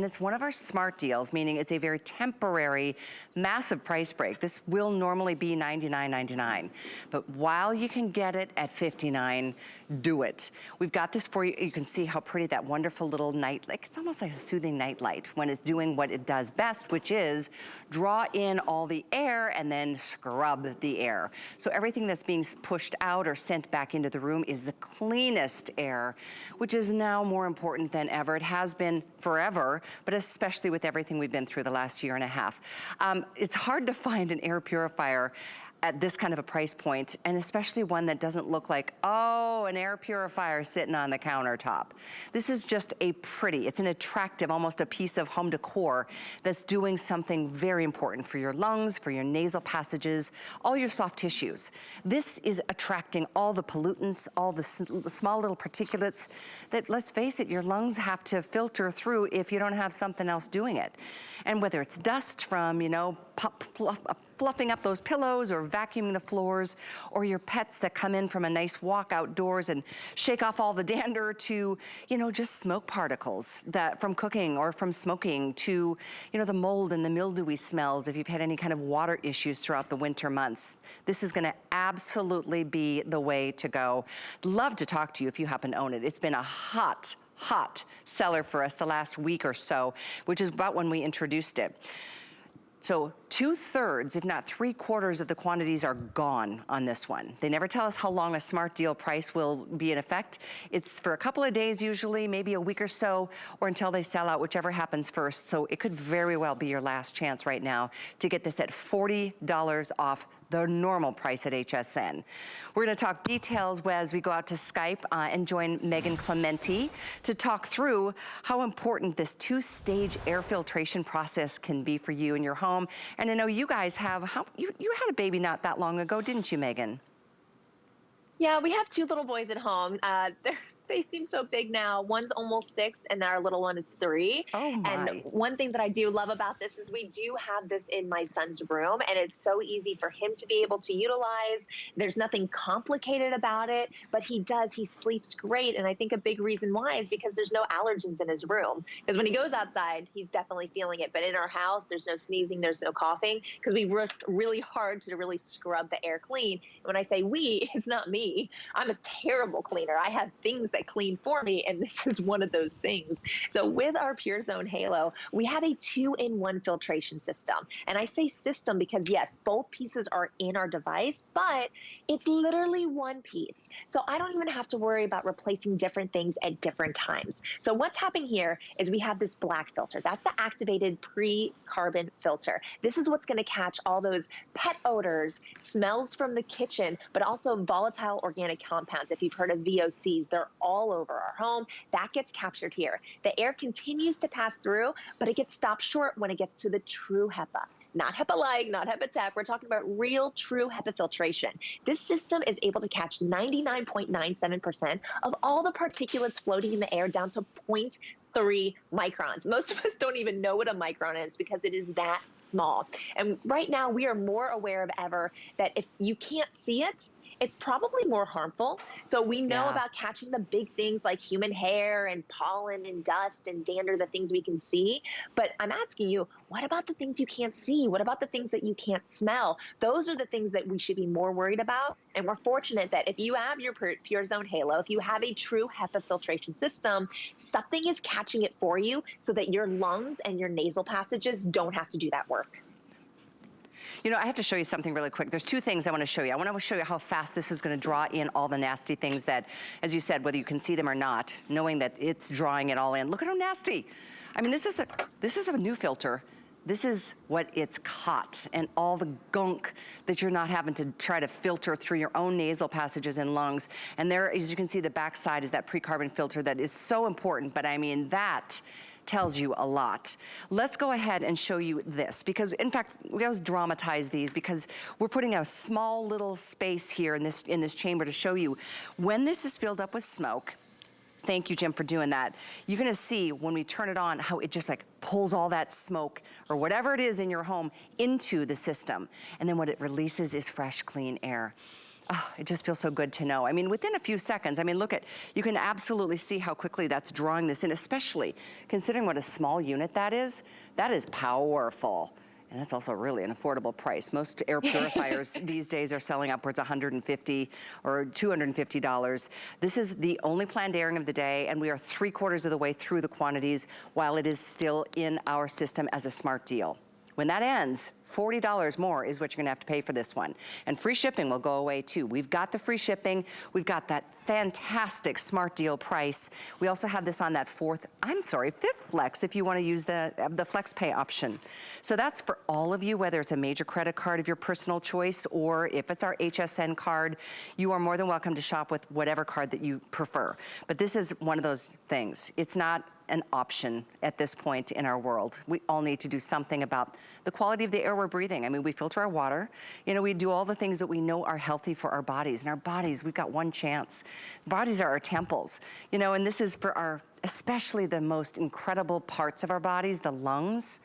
And it's one of our smart deals, meaning it's a very temporary, massive price break. This will normally be $99.99, but while you can get it at $59, do it. We've got this for you. You can see how pretty that wonderful little night, like it's almost like a soothing night light when it's doing what it does best, which is draw in all the air and then scrub the air. So everything that's being pushed out or sent back into the room is the cleanest air, which is now more important than ever. It has been forever, but especially with everything we've been through the last year and a half. It's hard to find an air purifier at this kind of a price point, and especially one that doesn't look like, oh, an air purifier sitting on the countertop. This is just a pretty, it's an attractive, almost a piece of home decor that's doing something very important for your lungs, for your nasal passages, all your soft tissues. This is attracting all the pollutants, all the small little particulates that, let's face it, your lungs have to filter through if you don't have something else doing it. And whether it's dust from, you know, fluffing up those pillows or vacuuming the floors, or your pets that come in from a nice walk outdoors and shake off all the dander, to, you know, just smoke particles that from cooking or from smoking, to, you know, the mold and the mildewy smells if you've had any kind of water issues throughout the winter months. This is gonna absolutely be the way to go. Love to talk to you if you happen to own it. It's been a hot seller for us the last week or so, which is about when we introduced it. So 2/3, if not 3/4 of the quantities are gone on this one. They never tell us how long a smart deal price will be in effect. It's for a couple of days usually, maybe a week or so, or until they sell out, whichever happens first. So it could very well be your last chance right now to get this at $40 off the normal price at HSN. We're gonna talk details as we go out to Skype and join Megan Clementi to talk through how important this two-stage air filtration process can be for you in your home. And I know you guys have, you had a baby not that long ago, didn't you, Megan? Yeah, we have two little boys at home. They seem so big now. One's almost 6 and our little one is 3. Oh And my. one thing that I do love about this is we do have this in my son's room, and it's so easy for him to be able to utilize. There's nothing complicated about it, but he sleeps great. And I think a big reason why is because there's no allergens in his room. Because when he goes outside, he's definitely feeling it. But in our house, there's no sneezing, there's no coughing, because we worked really hard to really scrub the air clean. And when I say we, it's not me. I'm a terrible cleaner. I have things that clean for me, and this is one of those things. So with our PureZone Halo, we have a 2-in-1 filtration system. And I say system because yes, both pieces are in our device, but it's literally one piece. So I don't even have to worry about replacing different things at different times. So what's happening here is we have this black filter. That's the activated pre-carbon filter. This is what's gonna catch all those pet odors, smells from the kitchen, but also volatile organic compounds. If you've heard of VOCs, they're all over our home. That gets captured here. The air continues to pass through, but it gets stopped short when it gets to the True HEPA. Not HEPA-like, not HEPA-tech. We're talking about real True HEPA filtration. This system is able to catch 99.97% of all the particulates floating in the air down to 0.3 microns. Most of us don't even know what a micron is because it is that small. And right now we are more aware of ever that if you can't see it, it's probably more harmful. So we know about catching the big things like human hair and pollen and dust and dander, the things we can see. But I'm asking you, what about the things you can't see? What about the things that you can't smell? Those are the things that we should be more worried about. And we're fortunate that if you have your PureZone Halo, if you have a True HEPA filtration system, something is catching it for you so that your lungs and your nasal passages don't have to do that work. You know, I have to show you something really quick. There's two things I want to show you. I want to show you how fast this is going to draw in all the nasty things that, as you said, whether you can see them or not, knowing that it's drawing it all in. Look at how nasty. I mean, this is a new filter. This is what it's caught, and all the gunk that you're not having to try to filter through your own nasal passages and lungs. And there, as you can see, the backside is that pre-carbon filter that is so important. But I mean, that tells you a lot. Let's go ahead and show you this, because in fact, we always dramatize these because we're putting a small little space here in this chamber to show you when this is filled up with smoke. Thank you, Jim, for doing that. You're gonna see when we turn it on how it just like pulls all that smoke or whatever it is in your home into the system. And then what it releases is fresh, clean air. Oh, it just feels so good to know. I mean, within a few seconds, I mean, look at, you can absolutely see how quickly that's drawing this in, especially considering what a small unit that is. That is powerful. And that's also really an affordable price. Most air purifiers these days are selling upwards $150 or $250. This is the only planned airing of the day, and we are 3/4 of the way through the quantities while it is still in our system as a smart deal. When that ends, $40 more is what you're gonna have to pay for this one. And free shipping will go away too. We've got the free shipping. We've got that fantastic smart deal price. We also have this on that fifth flex if you wanna use the flex pay option. So that's for all of you, whether it's a major credit card of your personal choice or if it's our HSN card, you are more than welcome to shop with whatever card that you prefer. But this is one of those things. It's not an option at this point in our world. We all need to do something about the quality of the air we're breathing. I mean, we filter our water. You know, we do all the things that we know are healthy for our bodies. And our bodies, we've got one chance. Bodies are our temples, you know, and this is for our, especially the most incredible parts of our bodies, the lungs.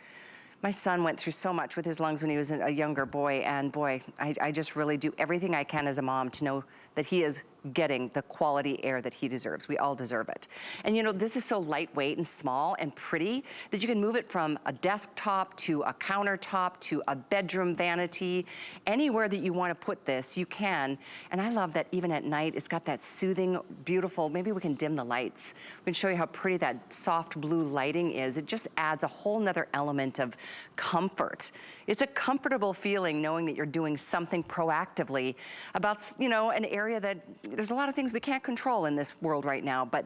My son went through so much with his lungs when he was a younger boy, and boy, I just really do everything I can as a mom to know that he is getting the quality air that he deserves. We all deserve it. And you know, this is so lightweight and small and pretty that you can move it from a desktop to a countertop to a bedroom vanity. Anywhere that you want to put this, you can. And I love that even at night, it's got that soothing, beautiful, maybe we can dim the lights. We can show you how pretty that soft blue lighting is. It just adds a whole nother element of comfort. It's a comfortable feeling knowing that you're doing something proactively about, you know, an area that there's a lot of things we can't control in this world right now, but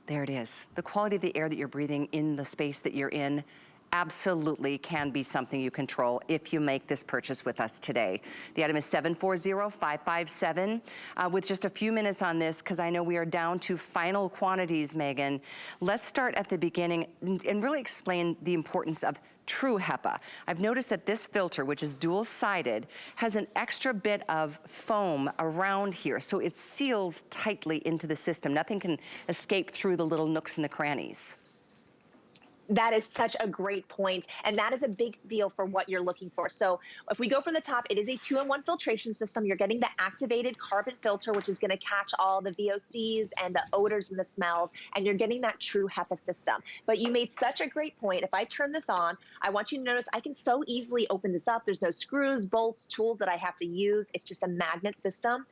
there it is. The quality of the air that you're breathing in the space that you're in absolutely can be something you control if you make this purchase with us today. The item is 740557. With just a few minutes on this, because I know we are down to final quantities, Megan, let's start at the beginning and really explain the importance of True HEPA. I've noticed that this filter, which is dual-sided, has an extra bit of foam around here, so it seals tightly into the system. Nothing can escape through the little nooks and the crannies. That is such a great point, and that is a big deal for what you're looking for. So if we go from the top, it is a 2-in-1 filtration system. You're getting the activated carbon filter, which is going to catch all the VOCs and the odors and the smells, and you're getting that True HEPA system. But you made such a great point. If I turn this on, I want you to notice I can so easily open this up. There's no screws, bolts, tools that I have to use. It's just a magnet system.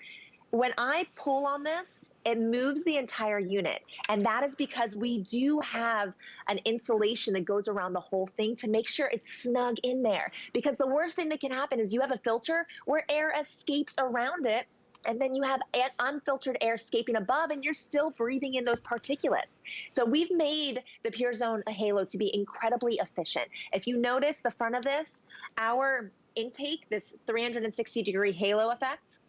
When I pull on this, it moves the entire unit. And that is because we do have an insulation that goes around the whole thing to make sure it's snug in there. Because the worst thing that can happen is you have a filter where air escapes around it, and then you have unfiltered air escaping above, and you're still breathing in those particulates. So we've made the PureZone Halo to be incredibly efficient. If you notice the front of this, our intake, this 360-degree halo effect,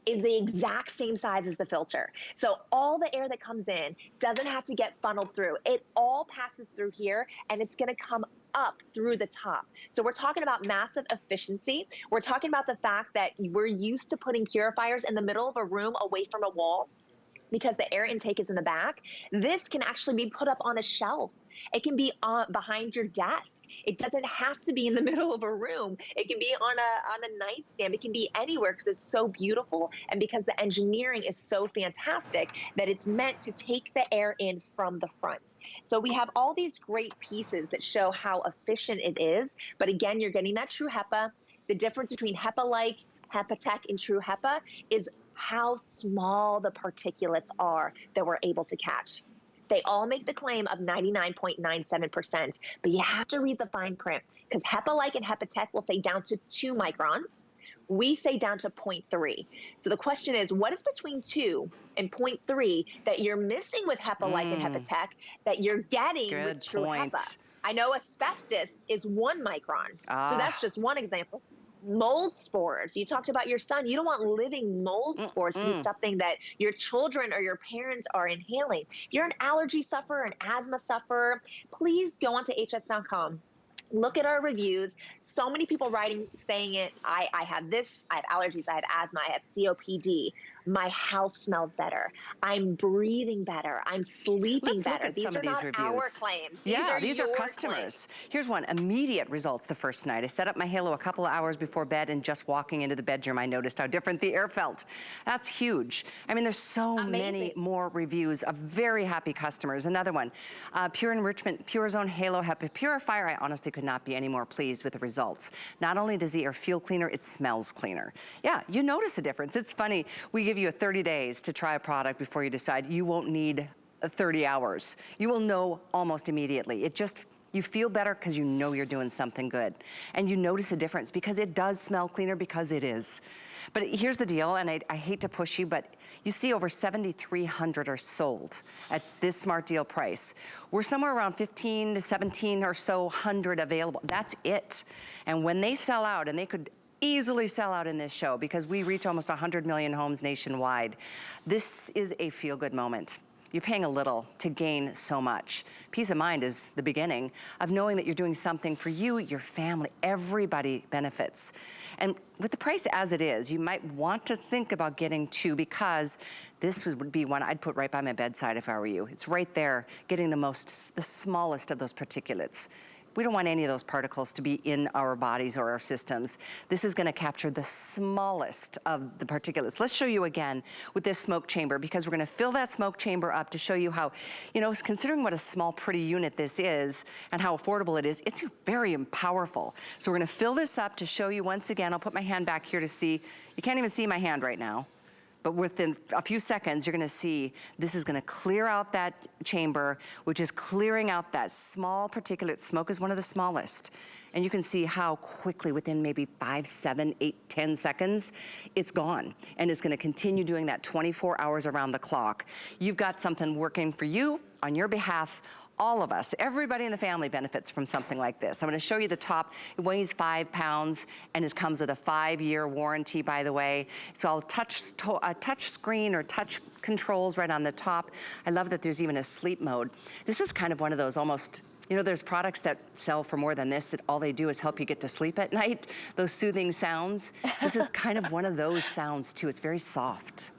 is the exact same size as the filter. So all the air that comes in doesn't have to get funneled through. It all passes through here, and it's gonna come up through the top. So we're talking about massive efficiency. We're talking about the fact that we're used to putting purifiers in the middle of a room away from a wall because the air intake is in the back. This can actually be put up on a shelf. It can be behind your desk. It doesn't have to be in the middle of a room. It can be on a nightstand. It can be anywhere because it's so beautiful and because the engineering is so fantastic that it's meant to take the air in from the front. So we have all these great pieces that show how efficient it is. But again, you're getting that True HEPA. The difference between HEPA-like, HEPA-Tech, and True HEPA is how small the particulates are that we're able to catch. They all make the claim of 99.97%, but you have to read the fine print because HEPA-like and HEPA-Tech will say down to 2 microns. We say down to 0.3. So the question is, what is between 2 and 0.3 that you're missing with HEPA-like and HEPA-Tech that you're getting with True HEPA? I know asbestos is 1 micron, so that's just one example. Mold spores. You talked about your son. You don't want living mold spores to be something that your children or your parents are inhaling. If you're an allergy sufferer, an asthma sufferer, please go onto hs.com. Look at our reviews. So many people writing, saying it. I have this, I have allergies, I have asthma, I have COPD. my house smells better, I'm breathing better, I'm sleeping Let's look better. at These some are of these not our reviews. claims. Yeah, these are your customers. claims. Here's one, immediate results the first night. I set up my halo a couple of hours before bed, and just walking into the bedroom, I noticed how different the air felt. That's huge. I mean, there's so many more reviews of very happy customers. Another one, Pure Enrichment PureZone Halo HEPA Purifier. I honestly could not be any more pleased with the results. Not only does the air feel cleaner, it smells cleaner. Yeah, you notice a difference. It's funny, we give you 30 days to try a product before you decide. You won't need 30 hours. You will know almost immediately. You feel better because you know you're doing something good. And you notice a difference because it does smell cleaner, because it is. But here's the deal, and I hate to push you, but you see over 7,300 are sold at this smart deal price. We're somewhere around 15 to 17 or so 100 available. That's it. And when they sell out, and they could easily sell out in this show because we reach almost 100 million homes nationwide, this is a feel-good moment. You're paying a little to gain so much. Peace of mind is the beginning of knowing that you're doing something for you, your family, everybody benefits. And with the price as it is, you might want to think about getting two, because this would be one I'd put right by my bedside if I were you. It's right there, getting the smallest of those particulates. We don't want any of those particles to be in our bodies or our systems. This is gonna capture the smallest of the particulates. Let's show you again with this smoke chamber, because we're gonna fill that smoke chamber up to show you how, considering what a small, pretty unit this is and how affordable it is, it's very powerful. So we're gonna fill this up to show you once again. I'll put my hand back here to see. You can't even see my hand right now. But within a few seconds, you're gonna see this is gonna clear out that chamber, which is clearing out that small particulate. Smoke is one of the smallest. And you can see how quickly, within maybe 5, 7, 8, 10 seconds, it's gone. And it's gonna continue doing that 24 hours around the clock. You've got something working for you on your behalf. All of us, everybody in the family benefits from something like this. I'm gonna show you the top. It weighs 5 pounds, and it comes with a 5-year warranty, by the way. It's all touch screen or touch controls right on the top. I love that there's even a sleep mode. This is kind of one of those almost, there's products that sell for more than this, that all they do is help you get to sleep at night, those soothing sounds. This is kind of one of those sounds too. It's very soft.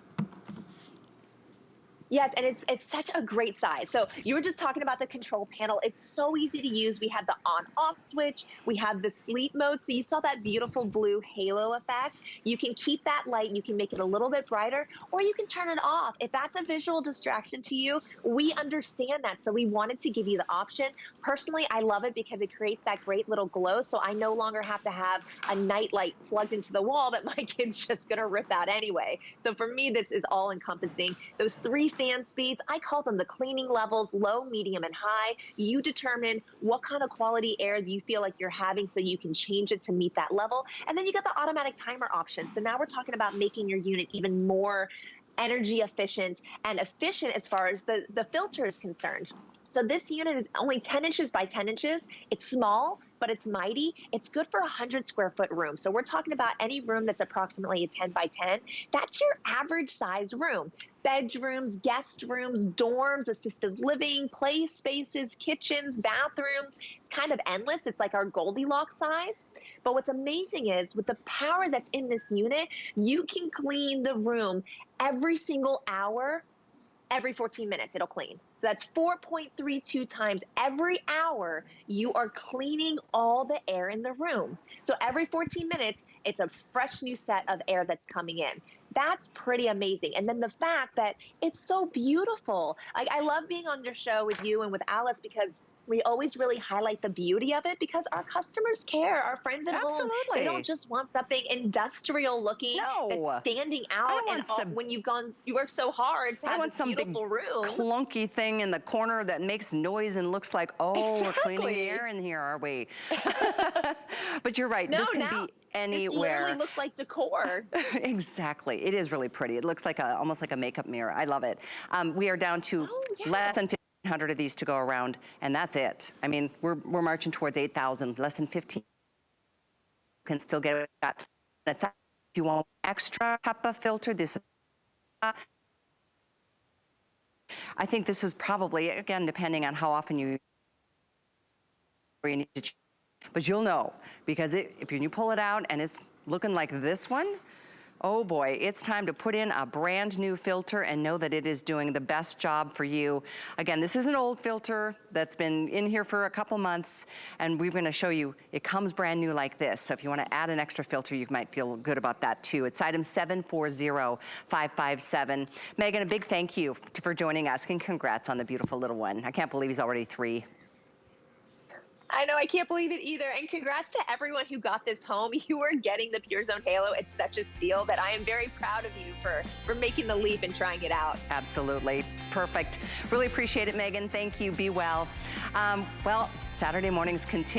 Yes, and it's such a great size. So you were just talking about the control panel. It's so easy to use. We have the on-off switch. We have the sleep mode. So you saw that beautiful blue halo effect. You can keep that light. You can make it a little bit brighter, or you can turn it off. If that's a visual distraction to you, we understand that. So we wanted to give you the option. Personally, I love it because it creates that great little glow. So I no longer have to have a night light plugged into the wall that my kid's just gonna rip out anyway. So for me, this is all encompassing. Those 3 fan speeds, I call them the cleaning levels, low, medium, and high. You determine what kind of quality air you feel like you're having, so you can change it to meet that level. And then you got the automatic timer option. So now we're talking about making your unit even more energy efficient, and efficient as far as the filter is concerned. So this unit is only 10 inches by 10 inches. It's small, but it's mighty. It's good for a 100 square foot room. So we're talking about any room that's approximately a 10 by 10. That's your average size room. Bedrooms, guest rooms, dorms, assisted living, play spaces, kitchens, bathrooms. It's kind of endless. It's like our Goldilocks size. But what's amazing is, with the power that's in this unit, you can clean the room every single hour. Every 14 minutes, it'll clean. So that's 4.32 times every hour you are cleaning all the air in the room. So every 14 minutes, it's a fresh new set of air that's coming in. That's pretty amazing. And then the fact that it's so beautiful. I love being on your show with you and with Alice, because we always really highlight the beauty of it, because our customers care. Our friends at home, they don't just want something industrial looking that's standing out. And when you work so hard to have this beautiful room. Clunky thing in the corner that makes noise and looks like, we're cleaning the air in here, are we? But you're right. This can be anywhere. This literally looks like decor. Exactly. It is really pretty. It looks like almost like a makeup mirror. I love it. We are down to less than 1,500 of these to go around, and that's it. I mean, we're marching towards 8,000. Less than 15 can still get that. If you want extra HEPA filter, this is. I think this is probably, again, depending on how often you need to change. But you'll know, because if you pull it out and it's looking like this one, Oh boy, it's time to put in a brand new filter and know that it is doing the best job for you. Again, this is an old filter that's been in here for a couple months, and we're gonna show you, it comes brand new like this. So if you wanna add an extra filter, you might feel good about that too. It's item 740557. Megan, a big thank you for joining us, and congrats on the beautiful little one. I can't believe he's already 3. I know, I can't believe it either. And congrats to everyone who got this home. You are getting the PureZone Halo. It's such a steal that I am very proud of you for making the leap and trying it out. Absolutely. Perfect. Really appreciate it, Megan. Thank you. Be well. Well, Saturday mornings continue.